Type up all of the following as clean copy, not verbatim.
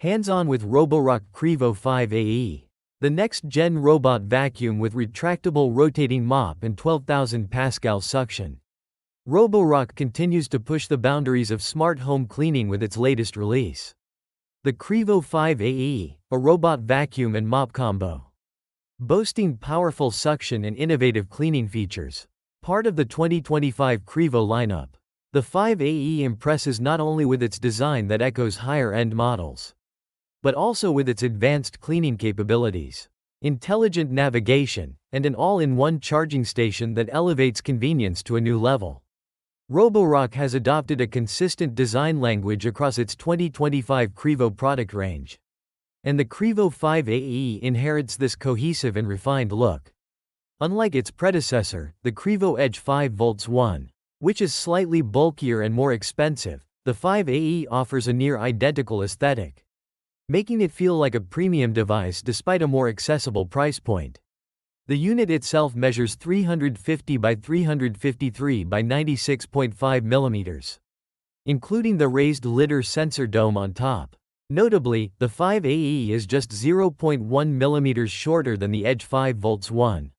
Hands-on with Roborock Qrevo 5AE. The next-gen robot vacuum with retractable rotating mop and 12,000 Pascal suction. Roborock continues to push the boundaries of smart home cleaning with its latest release. The Qrevo 5AE, a robot vacuum and mop combo. Boasting powerful suction and innovative cleaning features. Part of the 2025 Qrevo lineup. The 5AE impresses not only with its design that echoes higher-end models, but also with its advanced cleaning capabilities, intelligent navigation, and an all-in-one charging station that elevates convenience to a new level. Roborock has adopted a consistent design language across its 2025 Qrevo product range. And the Qrevo 5AE inherits this cohesive and refined look. Unlike its predecessor, the Qrevo Edge 5V 1, which is slightly bulkier and more expensive, the 5AE offers a near-identical aesthetic, making it feel like a premium device despite a more accessible price point. The unit itself measures 350 by 353 by 96.5 mm, including the raised lidar sensor dome on top. Notably, the 5AE is just 0.1 mm shorter than the Edge 5V 1,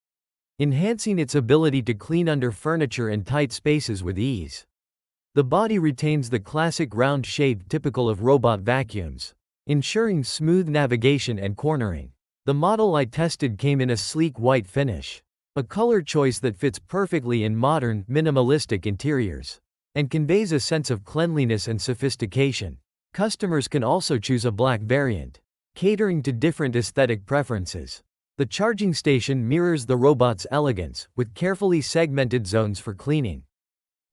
enhancing its ability to clean under furniture and tight spaces with ease. The body retains the classic round shape typical of robot vacuums, ensuring smooth navigation and cornering. The model I tested came in a sleek white finish, a color choice that fits perfectly in modern, minimalistic interiors, and conveys a sense of cleanliness and sophistication. Customers can also choose a black variant, catering to different aesthetic preferences. The charging station mirrors the robot's elegance, with carefully segmented zones for cleaning,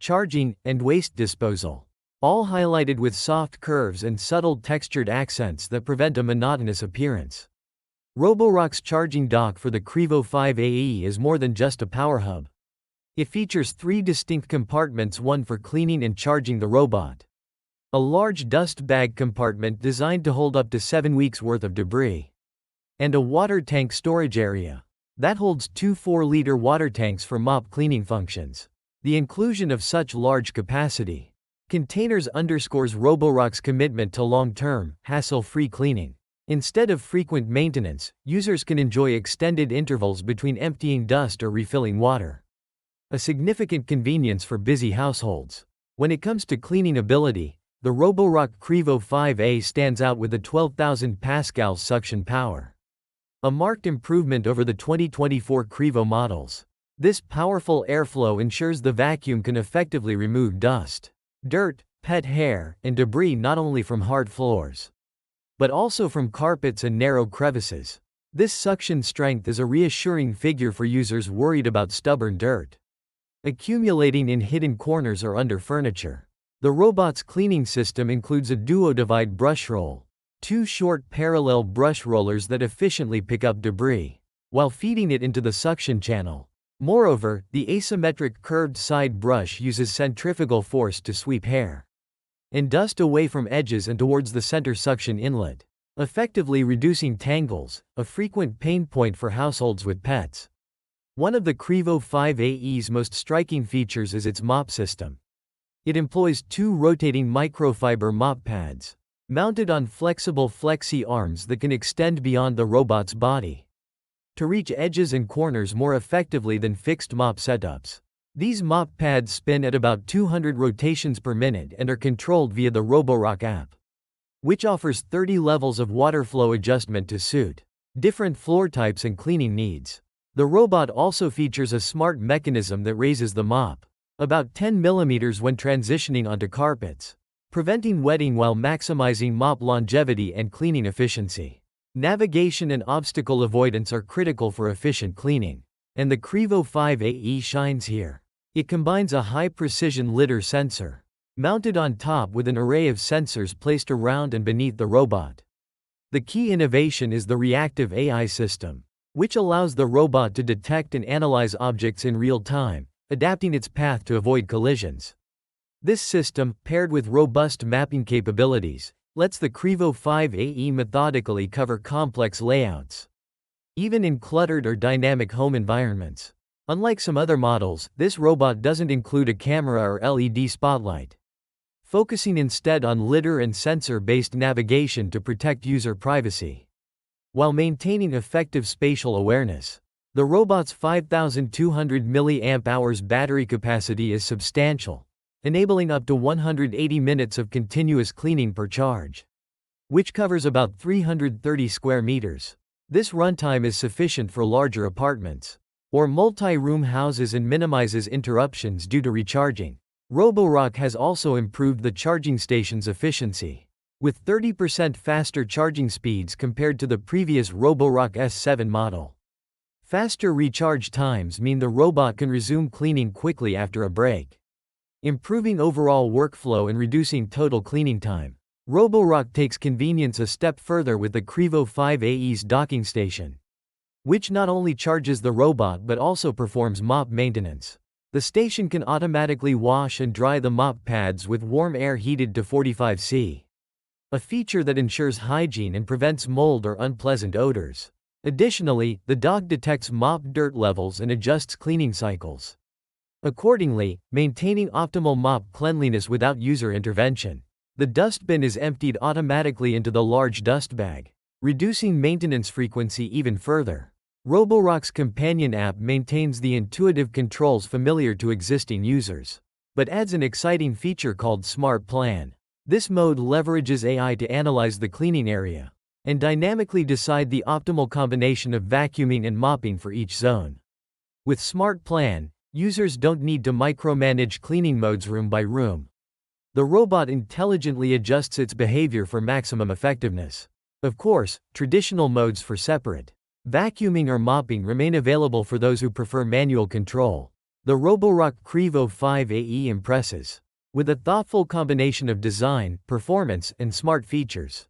charging, and waste disposal, all highlighted with soft curves and subtle textured accents that prevent a monotonous appearance. Roborock's charging dock for the Qrevo 5AE is more than just a power hub. It features 3 distinct compartments, one for cleaning and charging the robot, a large dust bag compartment designed to hold up to 7 weeks' worth of debris, and a water tank storage area that holds 2 4-liter water tanks for mop cleaning functions. The inclusion of such large capacity containers underscores Roborock's commitment to long-term, hassle-free cleaning. Instead of frequent maintenance, users can enjoy extended intervals between emptying dust or refilling water, a significant convenience for busy households. When it comes to cleaning ability, the Roborock Qrevo 5A stands out with a 12,000 Pascal suction power, a marked improvement over the 2024 Qrevo models. This powerful airflow ensures the vacuum can effectively remove dust, dirt, pet hair, and debris not only from hard floors, but also from carpets and narrow crevices. This suction strength is a reassuring figure for users worried about stubborn dirt accumulating in hidden corners or under furniture. The robot's cleaning system includes a duo-divide brush roll, 2 short parallel brush rollers that efficiently pick up debris, while feeding it into the suction channel. Moreover, the asymmetric curved side brush uses centrifugal force to sweep hair and dust away from edges and towards the center suction inlet, effectively reducing tangles, a frequent pain point for households with pets. One of the Qrevo 5AE's most striking features is its mop system. It employs 2 rotating microfiber mop pads, mounted on flexible flexi arms that can extend beyond the robot's body, to reach edges and corners more effectively than fixed mop setups. These mop pads spin at about 200 rotations per minute and are controlled via the Roborock app, which offers 30 levels of water flow adjustment to suit different floor types and cleaning needs. The robot also features a smart mechanism that raises the mop about 10 mm when transitioning onto carpets, preventing wetting while maximizing mop longevity and cleaning efficiency. Navigation and obstacle avoidance are critical for efficient cleaning, and the Qrevo 5AE shines here. It combines a high-precision lidar sensor, mounted on top with an array of sensors placed around and beneath the robot. The key innovation is the reactive AI system, which allows the robot to detect and analyze objects in real time, adapting its path to avoid collisions. This system, paired with robust mapping capabilities, lets the Qrevo 5AE methodically cover complex layouts, even in cluttered or dynamic home environments. Unlike some other models, this robot doesn't include a camera or LED spotlight, focusing instead on litter and sensor-based navigation to protect user privacy, while maintaining effective spatial awareness. The robot's 5,200 mAh battery capacity is substantial, enabling up to 180 minutes of continuous cleaning per charge, which covers about 330 square meters. This runtime is sufficient for larger apartments or multi-room houses and minimizes interruptions due to recharging. Roborock has also improved the charging station's efficiency, with 30% faster charging speeds compared to the previous Roborock S7 model. Faster recharge times mean the robot can resume cleaning quickly after a break, improving overall workflow and reducing total cleaning time. Roborock takes convenience a step further with the Qrevo 5AE's docking station, which not only charges the robot but also performs mop maintenance. The station can automatically wash and dry the mop pads with warm air heated to 45°C, a feature that ensures hygiene and prevents mold or unpleasant odors. Additionally, the dock detects mop dirt levels and adjusts cleaning cycles accordingly, maintaining optimal mop cleanliness without user intervention. The dustbin is emptied automatically into the large dust bag, reducing maintenance frequency even further. Roborock's companion app maintains the intuitive controls familiar to existing users, but adds an exciting feature called Smart Plan. This mode leverages AI to analyze the cleaning area and dynamically decide the optimal combination of vacuuming and mopping for each zone. With Smart Plan, users don't need to micromanage cleaning modes room by room. The robot intelligently adjusts its behavior for maximum effectiveness. Of course, traditional modes for separate vacuuming or mopping remain available for those who prefer manual control. The Roborock Qrevo 5AE impresses with a thoughtful combination of design, performance, and smart features.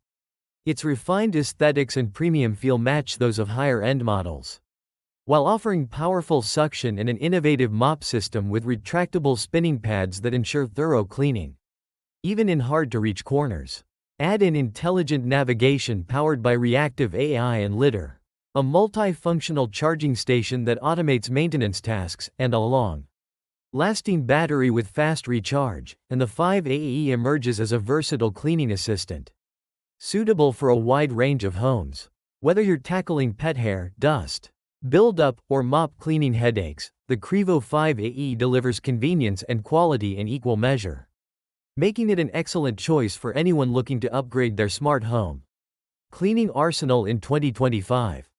Its refined aesthetics and premium feel match those of higher-end models, while offering powerful suction and an innovative mop system with retractable spinning pads that ensure thorough cleaning, even in hard-to-reach corners. Add in intelligent navigation powered by reactive AI and litter, a multi-functional charging station that automates maintenance tasks, and a long-lasting battery with fast recharge, and the 5AE emerges as a versatile cleaning assistant, suitable for a wide range of homes. Whether you're tackling pet hair, dust buildup, or mop cleaning headaches, the Qrevo 5AE delivers convenience and quality in equal measure, making it an excellent choice for anyone looking to upgrade their smart home cleaning arsenal in 2025.